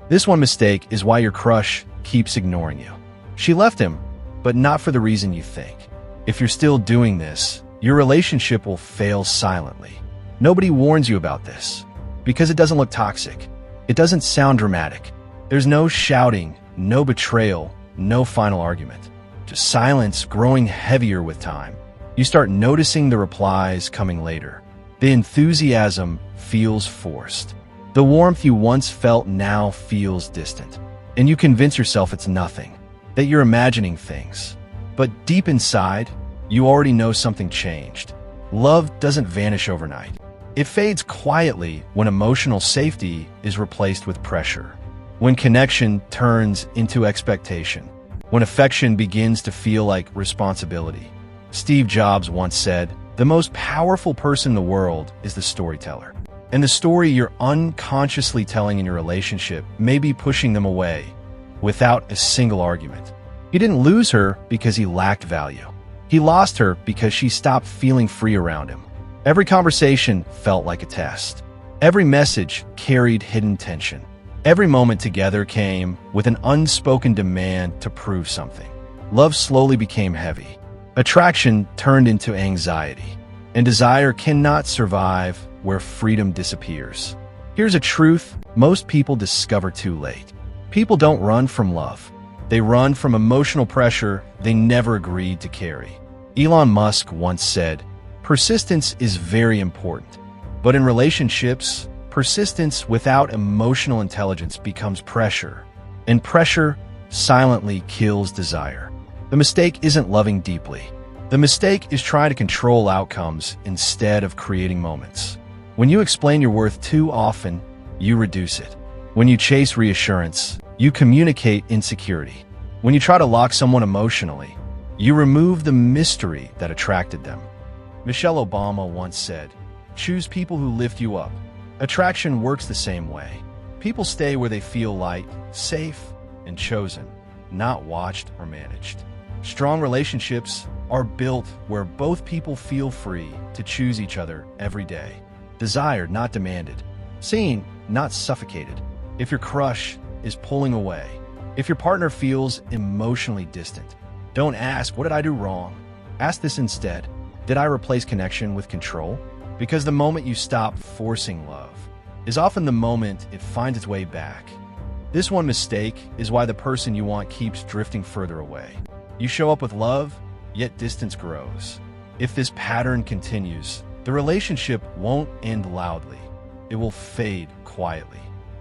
This one mistake is why your crush keeps ignoring you. She left him, but not for the reason you think. If you're still doing this, your relationship will fail silently. Nobody warns you about this because it doesn't look toxic. It doesn't sound dramatic. There's no shouting, no betrayal, no final argument. Just silence growing heavier with time. You start noticing the replies coming later. The enthusiasm feels forced. The warmth you once felt now feels distant. And you convince yourself it's nothing, that you're imagining things. But deep inside, you already know something changed. Love doesn't vanish overnight. It fades quietly when emotional safety is replaced with pressure, when connection turns into expectation, when affection begins to feel like responsibility. Steve Jobs once said, "The most powerful person in the world is the storyteller." And the story you're unconsciously telling in your relationship may be pushing them away without a single argument. He didn't lose her because he lacked value. He lost her because she stopped feeling free around him. Every conversation felt like a test. Every message carried hidden tension. Every moment together came with an unspoken demand to prove something. Love slowly became heavy. Attraction turned into anxiety. And desire cannot survive where freedom disappears. Here's a truth most people discover too late. People don't run from love. They run from emotional pressure they never agreed to carry. Elon Musk once said, "Persistence is very important, but in relationships, persistence without emotional intelligence becomes pressure, and pressure silently kills desire." The mistake isn't loving deeply. The mistake is trying to control outcomes instead of creating moments. When you explain your worth too often, you reduce it. When you chase reassurance, you communicate insecurity. When you try to lock someone emotionally, you remove the mystery that attracted them. Michelle Obama once said, "Choose people who lift you up." Attraction works the same way. People stay where they feel light, safe, and chosen, not watched or managed. Strong relationships are built where both people feel free to choose each other every day. Desired, not demanded. Seen, not suffocated. If your crush is pulling away, if your partner feels emotionally distant, don't ask, "What did I do wrong?" Ask this instead, "Did I replace connection with control?" Because the moment you stop forcing love is often the moment it finds its way back. This one mistake is why the person you want keeps drifting further away. You show up with love, yet distance grows. If this pattern continues, the relationship won't end loudly. It will fade quietly.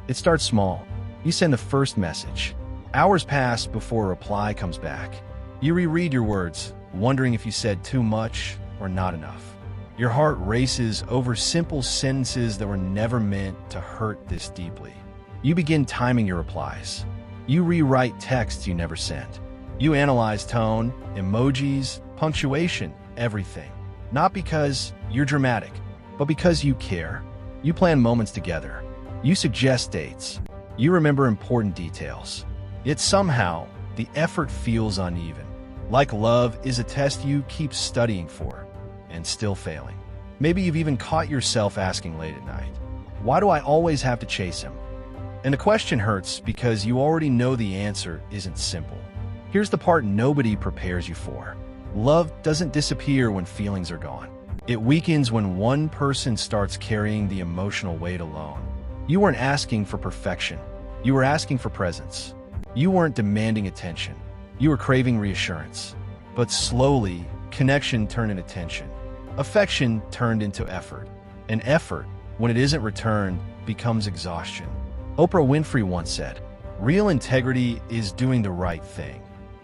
It starts small. You send the first message. Hours pass before a reply comes back. You reread your words, wondering if you said too much or not enough. Your heart races over simple sentences that were never meant to hurt this deeply. You begin timing your replies. You rewrite texts you never sent. You analyze tone, emojis, punctuation, everything. Not because you're dramatic, but because you care. You plan moments together. You suggest dates. You remember important details. Yet somehow, the effort feels uneven. Like love is a test you keep studying for, and still failing. Maybe you've even caught yourself asking late at night, "Why do I always have to chase him?" And the question hurts because you already know the answer isn't simple. Here's the part nobody prepares you for. Love doesn't disappear when feelings are gone. It weakens when one person starts carrying the emotional weight alone. You weren't asking for perfection. You were asking for presence. You weren't demanding attention. You were craving reassurance. But slowly, connection turned into tension. Affection turned into effort. And effort, when it isn't returned, becomes exhaustion. Oprah Winfrey once said, "Real integrity is doing the right thing,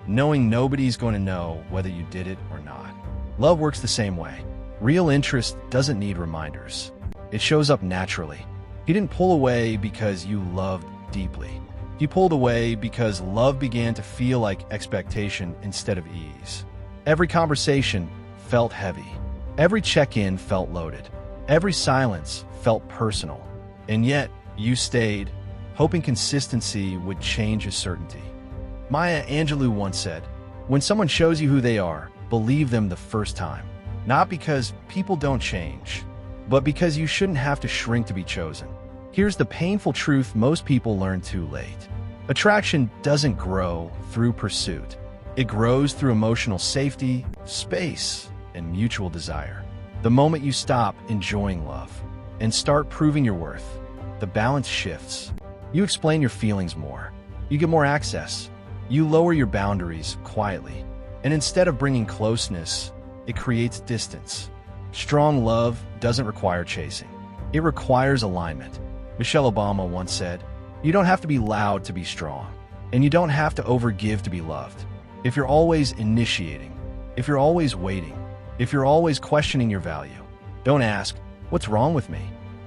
knowing nobody's going to know whether you did it or not." Love works the same way. Real interest doesn't need reminders. It shows up naturally. He didn't pull away because you loved deeply. He pulled away because love began to feel like expectation instead of ease. Every conversation felt heavy. Every check-in felt loaded. Every silence felt personal. And yet, you stayed, hoping consistency would change his certainty. Maya Angelou once said, "When someone shows you who they are, believe them the first time. Not because people don't change, but because you shouldn't have to shrink to be chosen." Here's the painful truth most people learn too late. Attraction doesn't grow through pursuit. It grows through emotional safety, space, and mutual desire. The moment you stop enjoying love and start proving your worth, the balance shifts. You explain your feelings more. You get more access. You lower your boundaries quietly. And instead of bringing closeness, it creates distance. Strong love doesn't require chasing. It requires alignment. Michelle Obama once said, "You don't have to be loud to be strong, and you don't have to overgive to be loved." If you're always initiating, if you're always waiting, if you're always questioning your value, don't ask, "What's wrong with me?"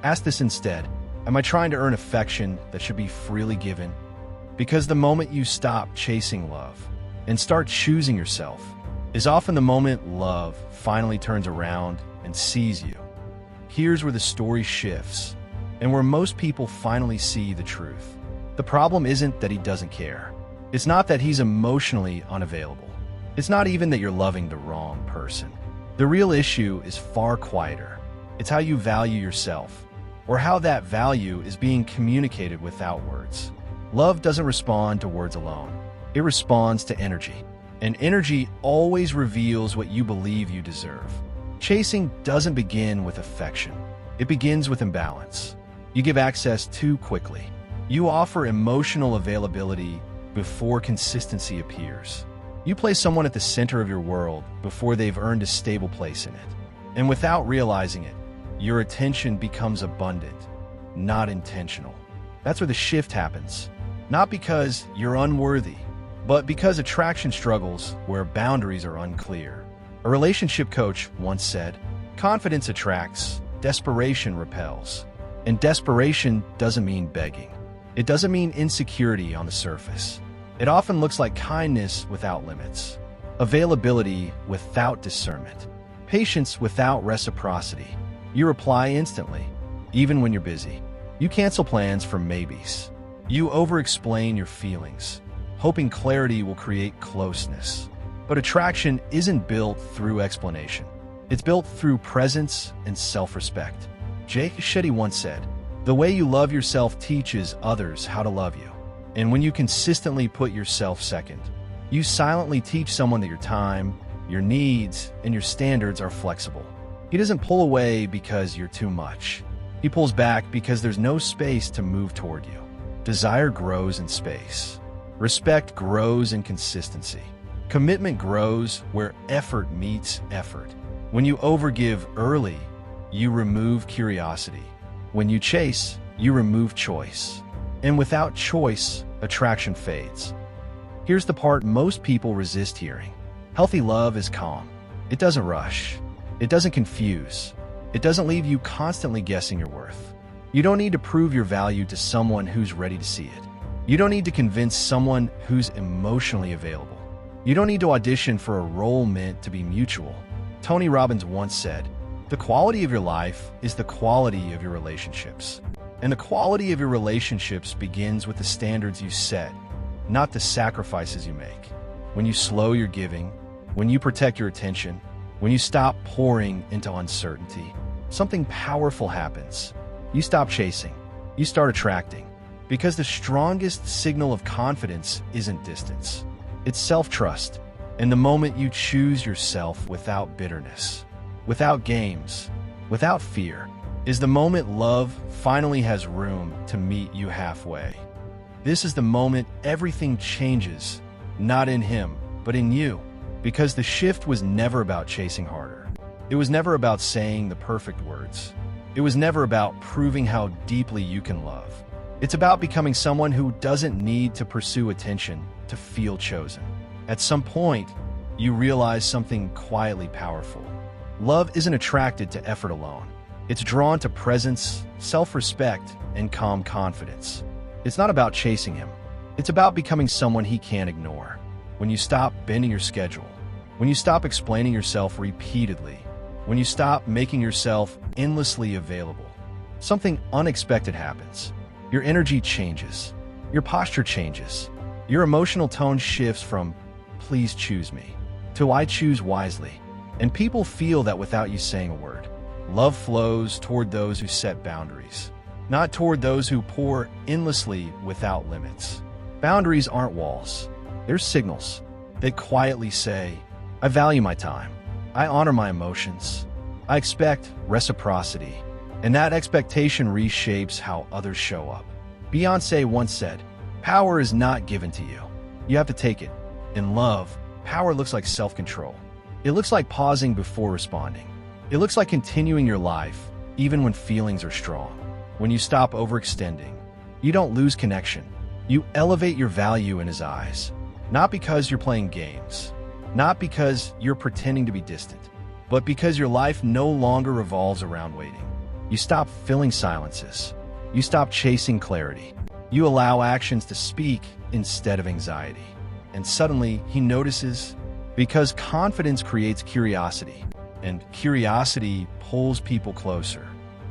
Ask this instead, "Am I trying to earn affection that should be freely given?" Because the moment you stop chasing love and start choosing yourself is often the moment love finally turns around and sees you. Here's where the story shifts, and where most people finally see the truth. The problem isn't that he doesn't care. It's not that he's emotionally unavailable. It's not even that you're loving the wrong person. The real issue is far quieter. It's how you value yourself, or how that value is being communicated without words. Love doesn't respond to words alone. It responds to energy. And energy always reveals what you believe you deserve. Chasing doesn't begin with affection. It begins with imbalance. You give access too quickly. You offer emotional availability before consistency appears. You place someone at the center of your world before they've earned a stable place in it. And without realizing it, your attention becomes abundant, not intentional. That's where the shift happens. Not because you're unworthy, but because attraction struggles where boundaries are unclear. A relationship coach once said, "Confidence attracts, desperation repels." And desperation doesn't mean begging. It doesn't mean insecurity on the surface. It often looks like kindness without limits, availability without discernment, patience without reciprocity. You reply instantly, even when you're busy. You cancel plans for maybes. You over-explain your feelings, hoping clarity will create closeness. But attraction isn't built through explanation. It's built through presence and self-respect. Jake Shetty once said, "The way you love yourself teaches others how to love you." And when you consistently put yourself second, you silently teach someone that your time, your needs, and your standards are flexible. He doesn't pull away because you're too much. He pulls back because there's no space to move toward you. Desire grows in space. Respect grows in consistency. Commitment grows where effort meets effort. When you overgive early, you remove curiosity. When you chase, you remove choice. And without choice, attraction fades. Here's the part most people resist hearing. Healthy love is calm. It doesn't rush. It doesn't confuse. It doesn't leave you constantly guessing your worth. You don't need to prove your value to someone who's ready to see it. You don't need to convince someone who's emotionally available. You don't need to audition for a role meant to be mutual. Tony Robbins once said, "The quality of your life is the quality of your relationships." And the quality of your relationships begins with the standards you set, not the sacrifices you make. When you slow your giving, when you protect your attention, when you stop pouring into uncertainty, something powerful happens. You stop chasing. You start attracting. Because the strongest signal of confidence isn't distance. It's self-trust. And the moment you choose yourself without bitterness, without games, without fear, is the moment love finally has room to meet you halfway. This is the moment everything changes, not in him, but in you. Because the shift was never about chasing harder. It was never about saying the perfect words. It was never about proving how deeply you can love. It's about becoming someone who doesn't need to pursue attention to feel chosen. At some point, you realize something quietly powerful. Love isn't attracted to effort alone. It's drawn to presence, self-respect, and calm confidence. It's not about chasing him. It's about becoming someone he can't ignore. When you stop bending your schedule, when you stop explaining yourself repeatedly, when you stop making yourself endlessly available, something unexpected happens. Your energy changes. Your posture changes. Your emotional tone shifts from, "Please choose me," to "I choose wisely." And people feel that without you saying a word. Love flows toward those who set boundaries. not toward those who pour endlessly without limits. Boundaries aren't walls. They're signals. They quietly say, I value my time. I honor my emotions. I expect reciprocity. And that expectation reshapes how others show up. Beyoncé once said, power is not given to you. You have to take it. In love, power looks like self-control. It looks like pausing before responding. It looks like continuing your life, even when feelings are strong. When you stop overextending, you don't lose connection. You elevate your value in his eyes. Not because you're playing games, not because you're pretending to be distant, but because your life no longer revolves around waiting. You stop filling silences. You stop chasing clarity. You allow actions to speak instead of anxiety. And suddenly, he notices, because confidence creates curiosity, and curiosity pulls people closer.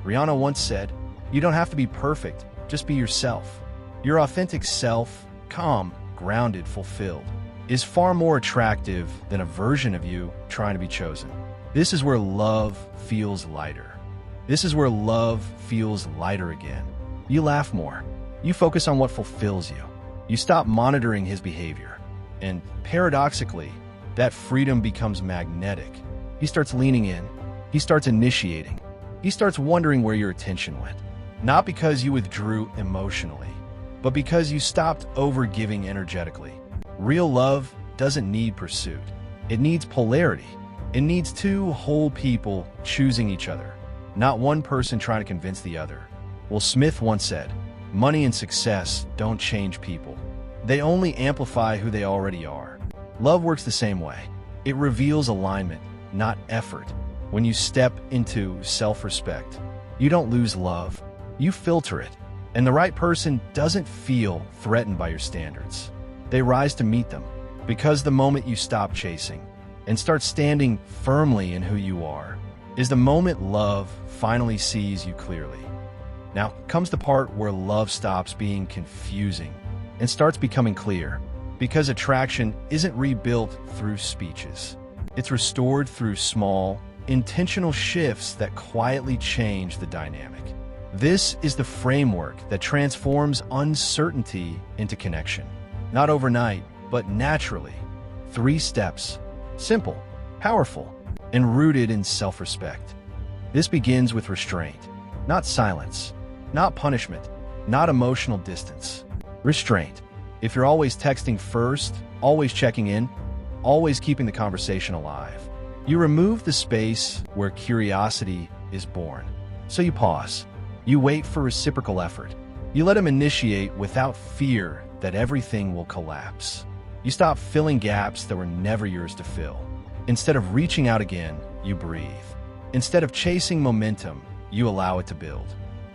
Rihanna once said, you don't have to be perfect, just be yourself. Your authentic self, calm, grounded, fulfilled, is far more attractive than a version of you trying to be chosen. This is where love feels lighter. This is where love feels lighter again. You laugh more. You focus on what fulfills you. You stop monitoring his behavior. And paradoxically, that freedom becomes magnetic. He starts leaning in. He starts initiating. He starts wondering where your attention went. Not because you withdrew emotionally, but because you stopped overgiving energetically. Real love doesn't need pursuit. It needs polarity. It needs two whole people choosing each other, not one person trying to convince the other. Will Smith once said, money and success don't change people. They only amplify who they already are. Love works the same way. It reveals alignment, not effort. When you step into self-respect, you don't lose love. You filter it. And the right person doesn't feel threatened by your standards. They rise to meet them, because the moment you stop chasing and start standing firmly in who you are is the moment love finally sees you clearly. Now comes the part where love stops being confusing and starts becoming clear, because attraction isn't rebuilt through speeches. It's restored through small, intentional shifts that quietly change the dynamic. This is the framework that transforms uncertainty into connection. Not overnight, but naturally. 3 steps. Simple, powerful, and rooted in self-respect. This begins with restraint, not silence, not punishment, not emotional distance. Restraint. If you're always texting first, always checking in, always keeping the conversation alive, you remove the space where curiosity is born. So you pause. You wait for reciprocal effort. You let him initiate without fear that everything will collapse. You stop filling gaps that were never yours to fill. Instead of reaching out again, you breathe. Instead of chasing momentum, you allow it to build.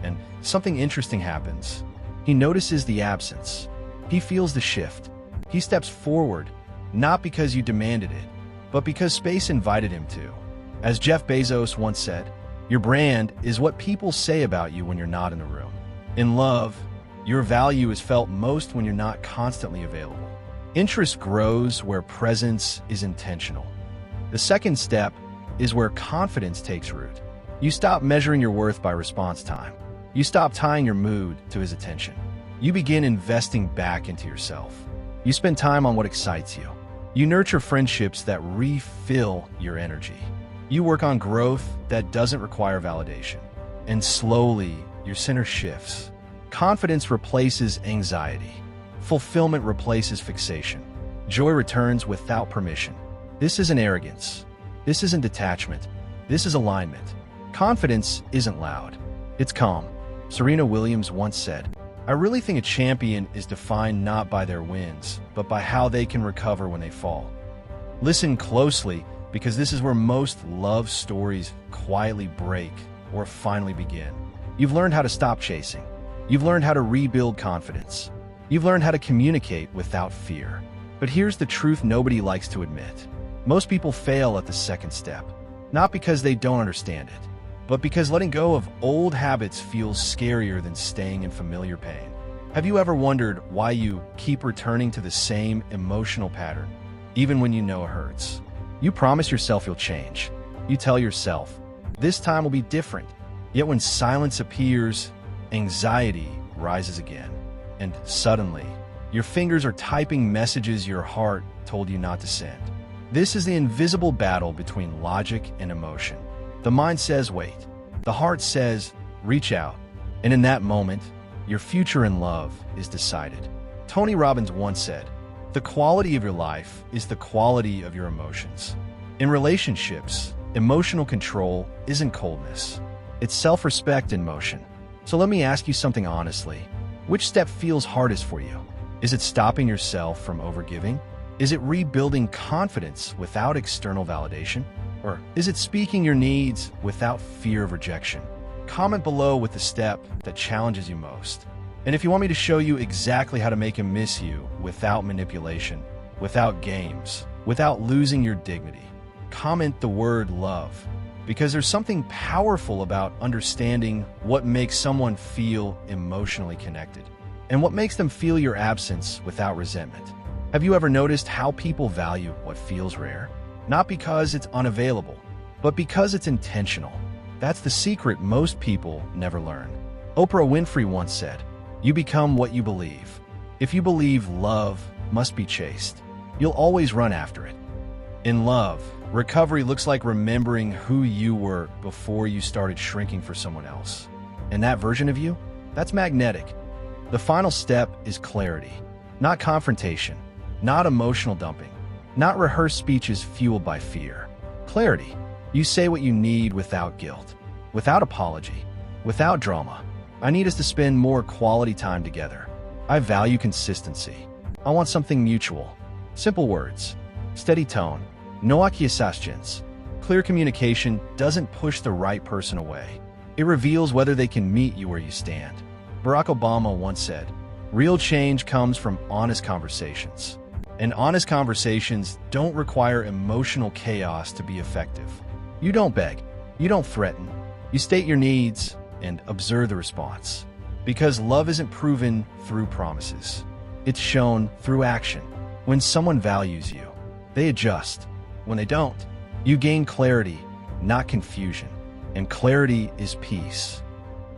And something interesting happens. He notices the absence. He feels the shift. He steps forward, not because you demanded it, but because space invited him to. As Jeff Bezos once said, your brand is what people say about you when you're not in the room. In love, your value is felt most when you're not constantly available. Interest grows where presence is intentional. The second step is where confidence takes root. You stop measuring your worth by response time. You stop tying your mood to his attention. You begin investing back into yourself. You spend time on what excites you. You nurture friendships that refill your energy. You work on growth that doesn't require validation. And slowly, your center shifts. Confidence replaces anxiety. Fulfillment replaces fixation. Joy returns without permission. This isn't arrogance. This isn't detachment. This is alignment. Confidence isn't loud. It's calm. Serena Williams once said, I really think a champion is defined not by their wins, but by how they can recover when they fall. Listen closely, because this is where most love stories quietly break or finally begin. You've learned how to stop chasing. You've learned how to rebuild confidence. You've learned how to communicate without fear. But here's the truth nobody likes to admit. Most people fail at the second step, not because they don't understand it, but because letting go of old habits feels scarier than staying in familiar pain. Have you ever wondered why you keep returning to the same emotional pattern, even when you know it hurts? You promise yourself you'll change. You tell yourself, this time will be different. Yet when silence appears, anxiety rises again, and suddenly, your fingers are typing messages your heart told you not to send. This is the invisible battle between logic and emotion. The mind says, wait. The heart says, reach out. And in that moment, your future in love is decided. Tony Robbins once said, the quality of your life is the quality of your emotions. In relationships, emotional control isn't coldness. It's self-respect in motion. So let me ask you something honestly. Which step feels hardest for you? Is it stopping yourself from overgiving? Is it rebuilding confidence without external validation? Or is it speaking your needs without fear of rejection? Comment below with the step that challenges you most. And if you want me to show you exactly how to make him miss you without manipulation, without games, without losing your dignity, comment the word love. Because there's something powerful about understanding what makes someone feel emotionally connected and what makes them feel your absence without resentment. Have you ever noticed how people value what feels rare? Not because it's unavailable, but because it's intentional. That's the secret most people never learn. Oprah Winfrey once said, "You become what you believe." If you believe love must be chased, you'll always run after it. In love, recovery looks like remembering who you were before you started shrinking for someone else. And that version of you? That's magnetic. The final step is clarity, not confrontation, not emotional dumping, not rehearsed speeches fueled by fear. Clarity. You say what you need without guilt, without apology, without drama. I need us to spend more quality time together. I value consistency. I want something mutual. Simple words, steady tone, no accusations. Clear communication doesn't push the right person away. It reveals whether they can meet you where you stand. Barack Obama once said, "Real change comes from honest conversations." And honest conversations don't require emotional chaos to be effective. You don't beg. You don't threaten. You state your needs and observe the response. Because love isn't proven through promises. It's shown through action. When someone values you, they adjust. When they don't, you gain clarity, not confusion. And clarity is peace.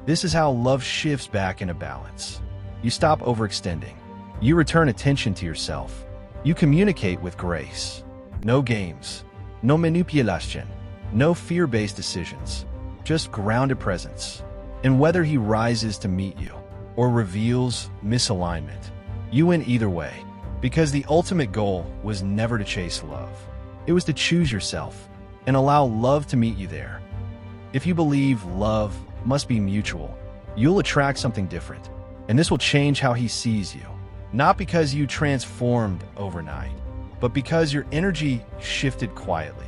This is how love shifts back into balance. You stop overextending. You return attention to yourself. You communicate with grace. No games, no manipulation, no fear-based decisions, just grounded presence. And whether he rises to meet you or reveals misalignment, you win either way. Because the ultimate goal was never to chase love. It was to choose yourself and allow love to meet you there. If you believe love must be mutual, you'll attract something different. And this will change how he sees you. Not because you transformed overnight, but because your energy shifted quietly.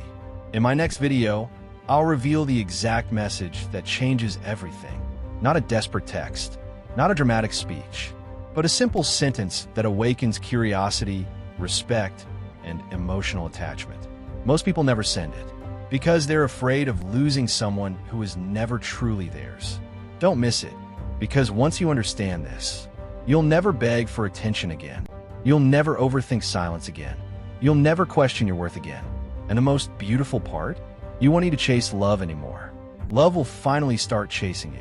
In my next video, I'll reveal the exact message that changes everything. Not a desperate text, not a dramatic speech, but a simple sentence that awakens curiosity, respect, and emotional attachment. Most people never send it because they're afraid of losing someone who is never truly theirs. Don't miss it, because once you understand this, you'll never beg for attention again. You'll never overthink silence again. You'll never question your worth again. And the most beautiful part? You won't need to chase love anymore. Love will finally start chasing you.